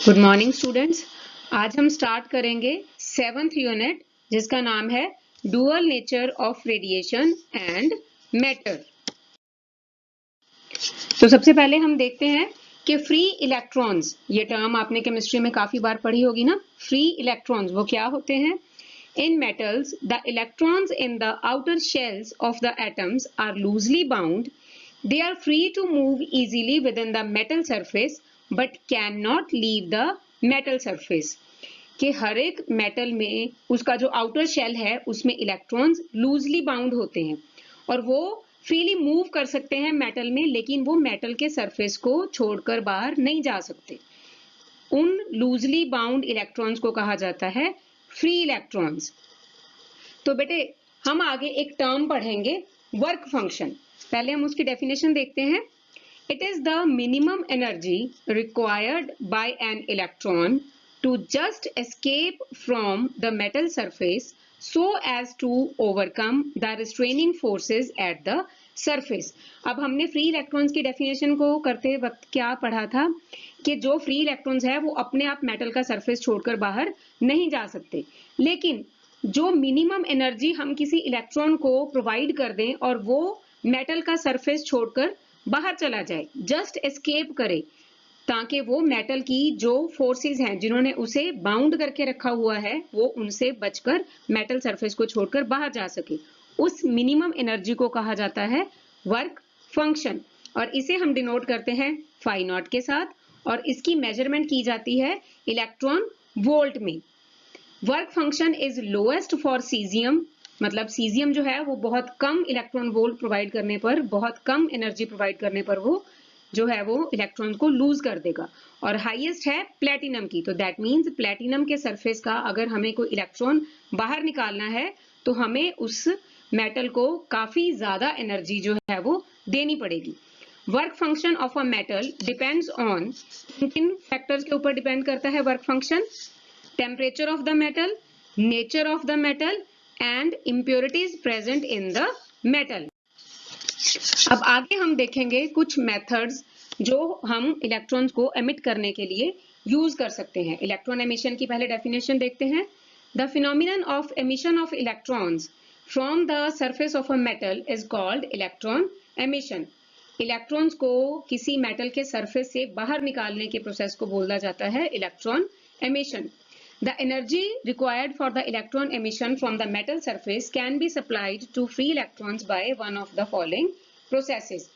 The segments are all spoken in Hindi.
Good morning students. आज हम स्टार्ट करेंगे 7th यूनिट जिसका नाम है dual nature of radiation and matter. तो सबसे पहले हम देखते हैं कि फ्री इलेक्ट्रॉन्स, ये टर्म आपने केमिस्ट्री में काफी बार पढ़ी होगी ना। फ्री इलेक्ट्रॉन्स वो क्या होते हैं? In metals the electrons in the outer shells of the atoms are loosely bound. They are free to move easily within the metal surface but cannot leave the metal surface. कि हर एक मेटल में उसका जो आउटर शेल है उसमें इलेक्ट्रॉन्स लूजली बाउंड होते हैं और वो फ्रीली मूव कर सकते हैं मेटल में, लेकिन वो मेटल के सरफेस को छोड़कर बाहर नहीं जा सकते। उन लूजली बाउंड इलेक्ट्रॉन्स को कहा जाता है फ्री इलेक्ट्रॉन्स। तो बेटे हम आगे एक टर्म पढ़ेंगे, वर्क फंक्शन। पहले हम उसकी डेफिनेशन देखते हैं। It is the minimum energy required by an electron to just escape from the metal surface so as to overcome the restraining forces at the surface. अब हमने फ्री इलेक्ट्रॉन्स की डेफिनेशन को करते वक्त क्या पढ़ा था कि जो फ्री इलेक्ट्रॉन्स है वो अपने आप मेटल का सरफेस छोड़कर बाहर नहीं जा सकते, लेकिन जो मिनिमम एनर्जी हम किसी इलेक्ट्रॉन को प्रोवाइड कर दें और वो मेटल का सरफेस छोड़कर बाहर चला जाए, जस्ट एस्केप करे, ताकि वो मेटल की जो फोर्सेस हैं जिन्होंने उसे बाउंड करके रखा हुआ है वो उनसे बचकर मेटल सरफेस को छोड़कर बाहर जा सके, उस मिनिमम एनर्जी को कहा जाता है वर्क फंक्शन। और इसे हम डिनोट करते हैं फाई नॉट के साथ, और इसकी मेजरमेंट की जाती है इलेक्ट्रॉन वोल्ट में। Work function is lowest for caesium, मतलब सीजियम जो है वो बहुत कम इलेक्ट्रॉन वोल्ट प्रोवाइड करने पर, बहुत कम एनर्जी प्रोवाइड करने पर वो जो है वो इलेक्ट्रॉन को लूज कर देगा। और हाईएस्ट है प्लेटिनम की, तो दैट मींस प्लेटिनम के सरफेस का अगर हमें कोई इलेक्ट्रॉन बाहर निकालना है तो हमें उस मेटल को काफी ज्यादा एनर्जी जो है वो देनी पड़ेगी। Work function of a metal depends on, किन फैक्टर्स के ऊपर डिपेंड करता है work function? Temperature of the metal, nature of the metal and impurities present in the metal. अब आगे हम देखेंगे कुछ मेथड्स जो हम इलेक्ट्रॉन्स को एमिट करने के लिए यूज कर सकते हैं। इलेक्ट्रॉन एमिशन की पहले डेफिनेशन देखते हैं। The phenomenon of emission of electrons from the surface of a metal is called electron emission. Electrons को किसी मेटल के सरफेस से बाहर निकालने के प्रोसेस को बोला जाता है electron emission. The energy required for the electron emission from the metal surface can be supplied to free electrons by one of the following processes.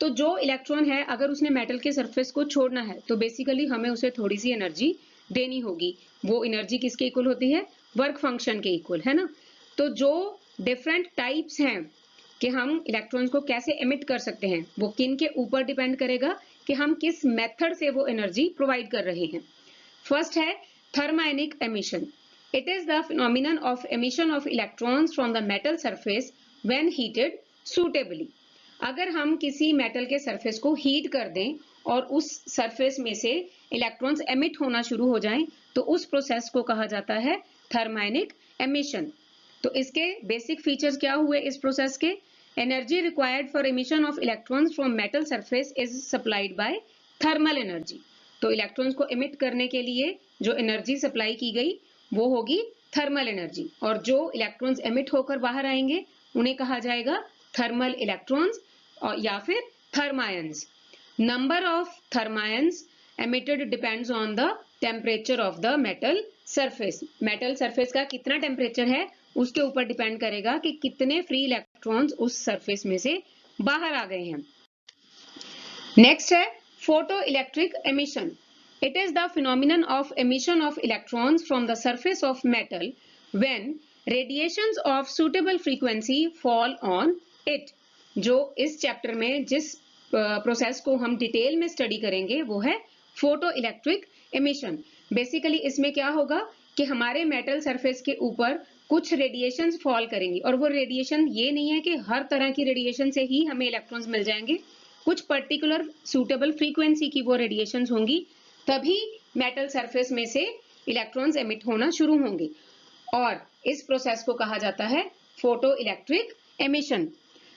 तो जो इलेक्ट्रॉन है अगर उसने मेटल के सरफेस को छोड़ना है तो बेसिकली हमें उसे थोड़ी सी एनर्जी देनी होगी। वो एनर्जी किसके इक्वल होती है? वर्क फंक्शन के इक्वल, है ना। तो जो डिफरेंट टाइप्स हैं कि हम इलेक्ट्रॉन्स को कैसे एमिट कर सकते हैं वो किन के ऊपर डिपेंड करेगा कि हम किस मेथड से वो एनर्जी प्रोवाइड कर रहे हैं। फर्स्ट है thermionic emission. It is the phenomenon of emission of electrons from the metal surface when heated suitably. अगर हम किसी मेटल के सरफेस को हीट कर दें और उस सरफेस में से इलेक्ट्रॉन्स एमिट होना शुरू हो जाएं तो उस प्रोसेस को कहा जाता है थर्माइनिक एमिशन। तो इसके बेसिक फीचर्स क्या हुए इस प्रोसेस के? Energy required for emission of electrons from metal surface is supplied by thermal energy. तो इलेक्ट्रॉन्स को एमिट करने के लिए जो एनर्जी सप्लाई की गई वो होगी थर्मल एनर्जी, और जो इलेक्ट्रॉन्स एमिट होकर बाहर आएंगे उन्हें कहा जाएगा थर्मल इलेक्ट्रॉन्स या फिर thermions. Number of thermions emitted depends on the temperature of the metal surface. Metal surface का कितना टेम्परेचर है उसके ऊपर डिपेंड करेगा कि कितने फ्री इलेक्ट्रॉन्स उस सरफेस में से बाहर आ गए हैं। नेक्स्ट है photoelectric emission. It is the phenomenon of emission of electrons from the surface of metal when radiations of suitable frequency fall on it. जो इस चैप्टर में जिस प्रोसेस को हम डिटेल में स्टडी करेंगे वो है फोटो इलेक्ट्रिक एमिशन। बेसिकली इसमें क्या होगा कि हमारे मेटल सरफेस के ऊपर कुछ रेडिएशंस फॉल करेंगी, और वो रेडिएशन ये नहीं है कि हर तरह की रेडिएशन से ही हमें इलेक्ट्रॉन्स मिल जाएंगे, कुछ पर्टिकुलर सूटेबल फ्रीक्वेंसी की वो रेडिएशंस होंगी, तभी मेटल सरफेस में से इलेक्ट्रॉन्स एमिट होना शुरू होंगे, और इस प्रोसेस को कहा जाता है photo electric emission.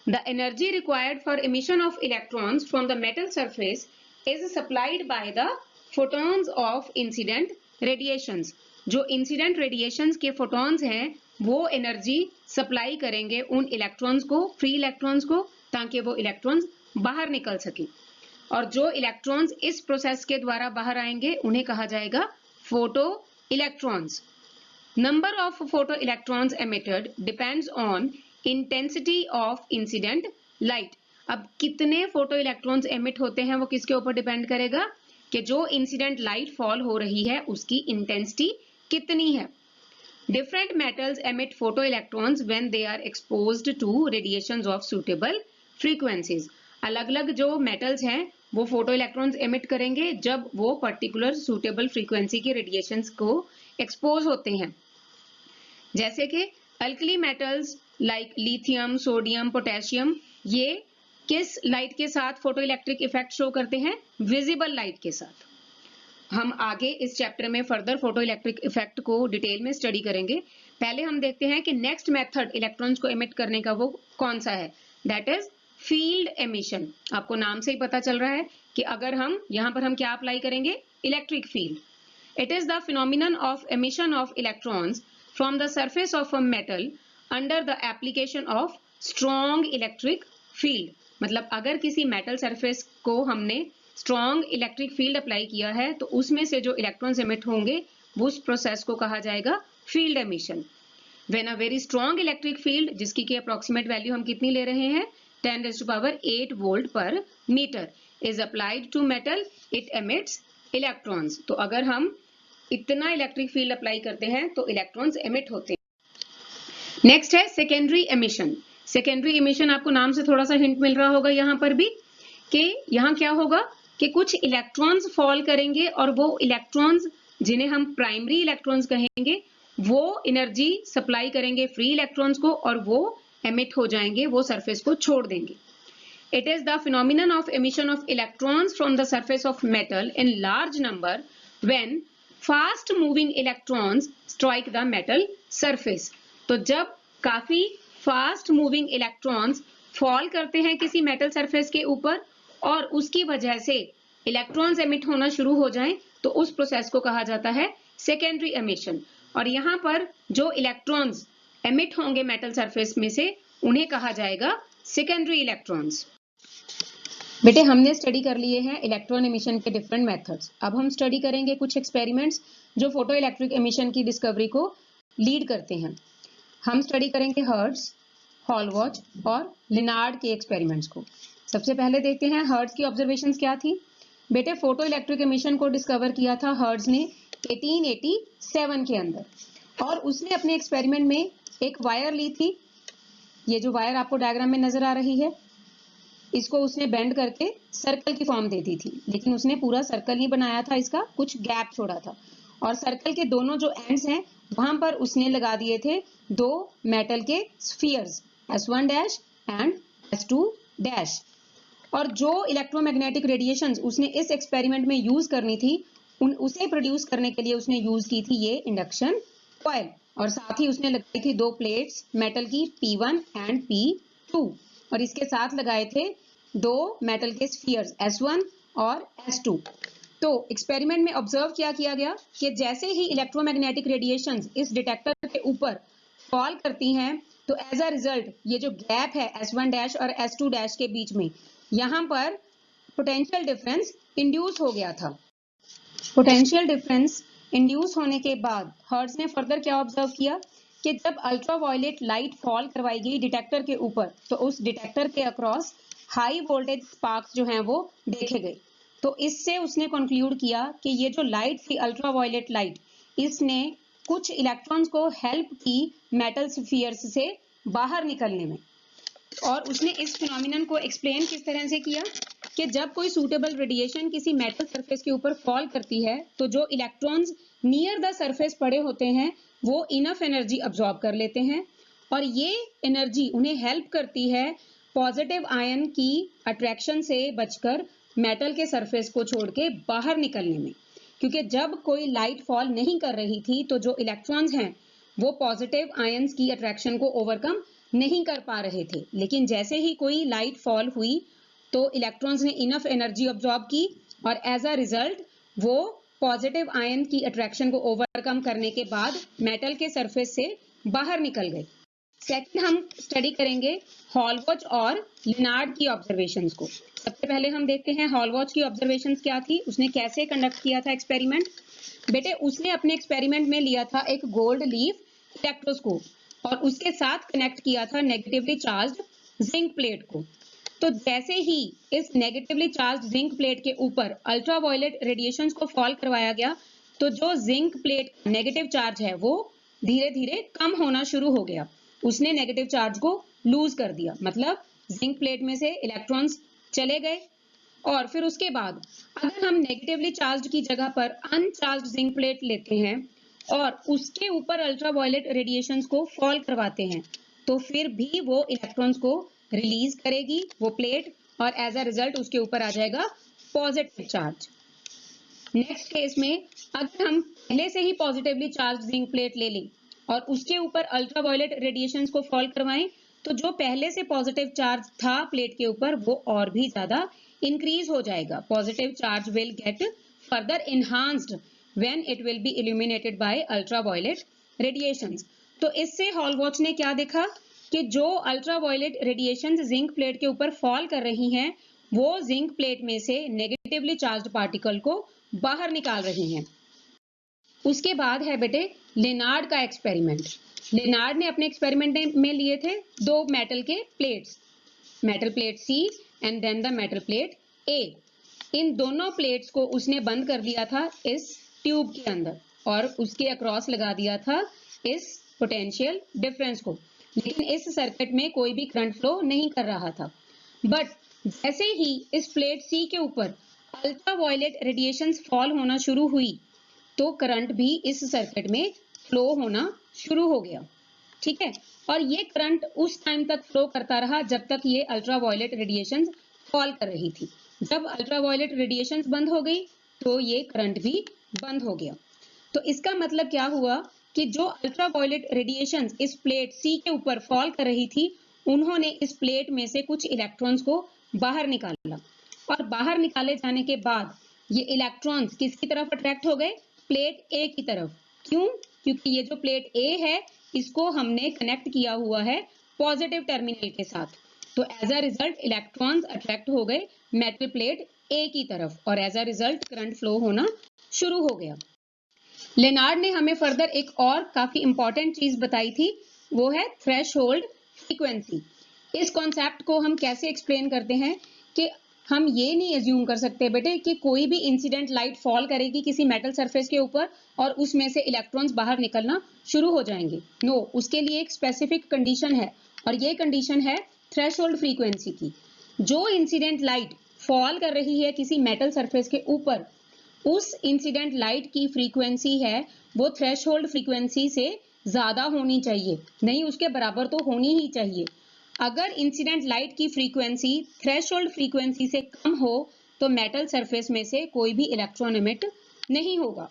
The energy required for emission of electrons from the metal surface is supplied by the photons of incident radiations, जो इंसिडेंट रेडिएशंस के फोटॉन्स हैं वो एनर्जी सप्लाई करेंगे उन इलेक्ट्रॉन्स को, फ्री इलेक्ट्रॉन्स को, ताकि वो इलेक्ट्रॉन्स बाहर निकल सके। और जो इलेक्ट्रॉन्स इस प्रोसेस के द्वारा बाहर आएंगे उन्हें कहा जाएगा photo electrons. Number of photo electrons emitted depends on intensity of incident light. अब कितने फोटो इलेक्ट्रॉन्स एमिट होते हैं वो किसके ऊपर डिपेंड करेगा कि जो इंसिडेंट लाइट फॉल हो रही है उसकी इंटेंसिटी कितनी है। Different metals emit photo electrons when they are exposed to radiations of suitable frequencies. अलग अलग जो मेटल्स हैं वो फोटो इलेक्ट्रॉन्स एमिट करेंगे जब वो पर्टिकुलर सूटेबल फ्रीक्वेंसी के रेडिएशंस को एक्सपोज होते हैं। जैसे कि alkali metals like lithium, sodium, potassium, ये किस लाइट के साथ फोटो इलेक्ट्रिक इफेक्ट शो करते हैं? विजिबल लाइट के साथ। हम आगे इस चैप्टर में फर्दर फोटो इलेक्ट्रिक इफेक्ट को डिटेल में स्टडी करेंगे। पहले हम देखते हैं कि नेक्स्ट मेथड इलेक्ट्रॉन्स को एमिट करने का वो कौन सा है, दैट इज फील्ड एमिशन। आपको नाम से ही पता चल रहा है कि अगर हम यहाँ पर हम क्या अप्लाई करेंगे, electric field. It is the phenomenon of emission of electrons from the surface of a metal under the application of strong electric field. मतलब अगर किसी मेटल सरफेस को हमने स्ट्रॉन्ग इलेक्ट्रिक फील्ड अप्लाई किया है तो उसमें से जो इलेक्ट्रॉन्स एमिट होंगे वो उस प्रोसेस को कहा जाएगा field emission. When a very strong electric field, जिसकी की अप्रोक्सीमेट वैल्यू हम कितनी ले रहे हैं, 10⁸ volt per metre, is applied to metal, it emits electrons. तो अगर हम इतना इलेक्ट्रिक फील्ड अप्लाई करते हैं तो इलेक्ट्रॉन्स एमिट होते हैं। नेक्स्ट है सेकेंडरी एमिशन। सेकेंडरी इमिशन, आपको नाम से थोड़ा सा हिंट मिल रहा होगा यहाँ पर भी कि यहाँ क्या होगा कि कुछ इलेक्ट्रॉन्स फॉल करेंगे और वो इलेक्ट्रॉन्स जिन्हें हम प्राइमरी इलेक्ट्रॉन्स कहेंगे वो एनर्जी सप्लाई करेंगे फ्री इलेक्ट्रॉन्स को और वो एमिट हो जाएंगे, वो सरफेस को छोड़ देंगे। It is the phenomenon of emission of electrons from the surface of metal in large number when fast moving electrons strike the metal surface. तो जब काफी फास्ट मूविंग इलेक्ट्रॉन्स फॉल करते हैं किसी मेटल सरफेस के ऊपर और उसकी वजह से इलेक्ट्रॉन्स एमिट होना शुरू हो जाएं तो उस प्रोसेस को कहा जाता है सेकेंडरी एमिशन। और यहाँ पर जो इलेक्ट्रॉन्स एमिट होंगे मेटल सरफेस में से उन्हें कहा जाएगा सेकेंडरी इलेक्ट्रॉन्स। बेटे हमने स्टडी कर लिए हैं इलेक्ट्रॉन एमिशन के डिफरेंट मेथड्स। अब हम स्टडी करेंगे कुछ एक्सपेरिमेंट्स जो फोटो इलेक्ट्रिक एमिशन की डिस्कवरी को लीड करते हैं। हम स्टडी करेंगे हर्ट्ज, हॉलवॉच और लिनार्ड के एक्सपेरिमेंट्स को। सबसे पहले देखते हैं हर्ट्ज की ऑब्जर्वेशंस क्या थी। बेटे फोटो इलेक्ट्रिक एमिशन को डिस्कवर किया था हर्ट्ज ने 1887 के अंदर और उसने अपने एक्सपेरिमेंट में एक वायर ली थी। ये जो वायर आपको डायग्राम में नजर आ रही है इसको उसने बेंड करके सर्कल की फॉर्म दे दी थी, लेकिन उसने पूरा सर्कल नहीं बनाया था, इसका कुछ गैप छोड़ा था और सर्कल के दोनों जो एंड्स हैं वहां पर उसने लगा दिए थे दो मेटल के spheres S1 dash and S2 dash. और जो इलेक्ट्रोमैग्नेटिक रेडिएशंस उसने इस एक्सपेरिमेंट में यूज करनी थी उसे प्रोड्यूस करने के लिए उसने यूज की थी ये इंडक्शन कॉइल और साथ ही उसने लगाई थी दो प्लेट्स मेटल की P1 एंड P2 और इसके साथ लगाए थे दो मेटल के स्फीयर्स S1 और S2। तो एक्सपेरिमेंट में ऑब्जर्व क्या किया गया कि जैसे ही इलेक्ट्रोमैग्नेटिक रेडिएशंस इस डिटेक्टर के ऊपर फॉल करती हैं तो एज अ रिजल्ट ये जो गैप है S1 डैश और S2 डैश के बीच में यहाँ पर पोटेंशियल डिफरेंस इंड्यूस हो गया था। पोटेंशियल डिफरेंस इंड्यूस होने के बाद हर्ट्ज ने फर्दर क्या ऑब्जर्व किया कि जब अल्ट्रावायलेट लाइट फॉल करवाई गई डिटेक्टर के ऊपर तो उस डिटेक्टर के अक्रॉस हाई वोल्टेज स्पार्क्स जो हैं वो देखे गए। तो इससे उसने कंक्लूड किया कि ये जो लाइट थी अल्ट्रावायलेट लाइट इसने कुछ इलेक्ट्रॉन्स को हेल्प की मेटल स्फीयर्स से बाहर निकलने में। और उसने इस फिनोमिनन को एक्सप्लेन किस तरह से किया कि जब कोई सूटेबल रेडिएशन किसी मेटल सरफेस के ऊपर फॉल करती है तो जो इलेक्ट्रॉन्स नियर द सरफेस पड़े होते हैं वो इनफ एनर्जी अब्सॉर्ब कर लेते हैं और ये एनर्जी उन्हें हेल्प करती है पॉजिटिव आयन की अट्रैक्शन से बचकर मेटल के सरफेस को छोड़ के बाहर निकलने में। क्योंकि जब कोई लाइट फॉल नहीं कर रही थी तो जो इलेक्ट्रॉन्स हैं वो पॉजिटिव आयंस की अट्रैक्शन को ओवरकम नहीं कर पा रहे थे, लेकिन जैसे ही कोई लाइट फॉल हुई तो इलेक्ट्रॉन्स ने इनफ एनर्जी अब्सॉर्ब की और एज अ रिजल्ट वो पॉजिटिव आयन की अट्रैक्शन को ओवरकम करने के बाद मेटल के सरफेस से बाहर निकल गए। सेकंड हम स्टडी करेंगे हॉलवॉच और लिनार्ड की ऑब्जर्वेशंस को। सबसे पहले हम देखते हैं हॉलवॉच की ऑब्जर्वेशंस क्या थी, उसने कैसे कंडक्ट किया था एक्सपेरिमेंट। बेटे उसने अपने एक्सपेरिमेंट में लिया था एक गोल्ड लीफ इलेक्ट्रोस्कोप और उसके साथ कनेक्ट किया था नेगेटिवली चार्ज्ड जिंक प्लेट को। तो जैसे ही इस नेगेटिवली चार्ज्ड जिंक प्लेट के ऊपर अल्ट्रावायलेट रेडिएशंस को फॉल करवाया गया, तो जो जिंक प्लेट नेगेटिव चार्ज है वो धीरे धीरे कम होना शुरू हो गया। उसने नेगेटिव चार्ज को लूज कर दिया, मतलब जिंक प्लेट में से इलेक्ट्रॉन्स चले गए। और फिर उसके बाद अगर हम नेगेटिवली चार्ज की जगह पर अनचार्ज जिंक प्लेट लेते हैं और उसके ऊपर अल्ट्रावायलेट रेडिएशंस को फॉल करवाते हैं, तो फिर भी वो इलेक्ट्रॉन्स को रिलीज करेगी वो प्लेट, और एज अ रिजल्ट उसके ऊपर आ जाएगा पॉजिटिव चार्ज। नेक्स्ट केस में अगर हम पहले से ही पॉजिटिवली चार्ज जिंक प्लेट ले लें और उसके ऊपर अल्ट्रावायलेट रेडिएशंस को फॉल करवाएं, तो जो पहले से पॉजिटिव चार्ज था प्लेट के ऊपर वो और भी ज्यादा इंक्रीज हो जाएगा। Positive charge will get further enhanced when it will be illuminated by ultraviolet radiations. तो इससे हॉलवॉच ने क्या देखा कि जो अल्ट्रावायलेट रेडिएशंस जिंक प्लेट के ऊपर फॉल कर रही हैं वो जिंक प्लेट में से नेगेटिवली चार्ज्ड पार्टिकल को बाहर निकाल रही हैं। उसके बाद है बेटे लेनार्ड का एक्सपेरिमेंट। लेनार्ड ने अपने एक्सपेरिमेंट में लिए थे दो मेटल के plates, metal plate C and then the metal plate A. इन दोनों प्लेट्स को उसने बंद कर दिया था इस ट्यूब के अंदर और उसके अक्रॉस लगा दिया था इस पोटेंशियल डिफरेंस को, लेकिन इस सर्किट में कोई भी करंट फ्लो नहीं कर रहा था। बट जैसे ही इस प्लेट सी के ऊपर अल्ट्रावायलेट रेडिएशंस फॉल होना शुरू हुई तो करंट भी इस सर्किट में फ्लो होना शुरू हो गया। ठीक है, और ये करंट उस टाइम तक फ्लो करता रहा जब तक ये अल्ट्रावायलेट रेडिएशंस फॉल कर रही थी। जब अल्ट्रावायलेट रेडिएशंस बंद हो गई तो ये करंट भी बंद हो गया। तो इसका मतलब क्या हुआ कि जो अल्ट्रावायलेट रेडिएशंस इस प्लेट सी के ऊपर फॉल कर रही थी उन्होंने इस प्लेट में से कुछ इलेक्ट्रॉन्स को बाहर निकाला, और बाहर निकाले जाने के बाद ये इलेक्ट्रॉन्स किसकी तरफ अट्रैक्ट हो गए? प्लेट ए की तरफ। क्यों? क्योंकि ये जो प्लेट ए है इसको हमने कनेक्ट किया हुआ है पॉजिटिव टर्मिनल के साथ। तो as a result electrons attract हो गए मेटल प्लेट ए की तरफ और as a result current flow होना शुरू हो गया। लेनार्ड ने हमें फर्दर एक और काफी इंपॉर्टेंट चीज बताई थी, वो है थ्रेशोल्ड फ्रीक्वेंसी। इस कॉन्सेप्ट को हम कैसे एक्सप्लेन करते हैं कि हम ये नहीं एज्यूम कर सकते बेटे कि कोई भी इंसिडेंट लाइट फॉल करेगी किसी मेटल सरफेस के ऊपर और उसमें से इलेक्ट्रॉन्स बाहर निकलना शुरू हो जाएंगे। नो, उसके लिए एक स्पेसिफिक कंडीशन है और ये कंडीशन है थ्रेशोल्ड फ्रीक्वेंसी की। जो इंसिडेंट लाइट फॉल कर रही है किसी मेटल सरफेस के ऊपर, उस इंसिडेंट लाइट की फ्रीक्वेंसी है वो थ्रेशोल्ड फ्रीक्वेंसी से ज्यादा होनी चाहिए, नहीं उसके बराबर तो होनी ही चाहिए। अगर इंसिडेंट लाइट की फ्रीक्वेंसी थ्रेशोल्ड फ्रीक्वेंसी से कम हो तो मेटल सरफेस में से कोई भी इलेक्ट्रॉन इमिट नहीं होगा।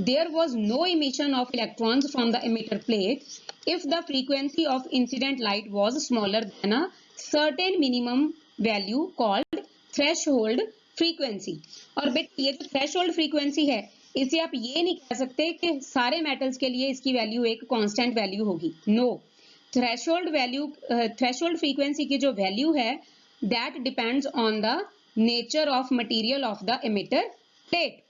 There was no emission of electrons from the emitter plate if the frequency of incident light was smaller than a certain minimum value called threshold frequency। और बेट ये जो threshold frequency है इसे आप ये नहीं कह सकते कि सारे मेटल्स के लिए इसकी वैल्यू एक कांस्टेंट वैल्यू होगी। No, threshold value threshold frequency की जो वैल्यू है that depends on the nature of material of the emitter plate.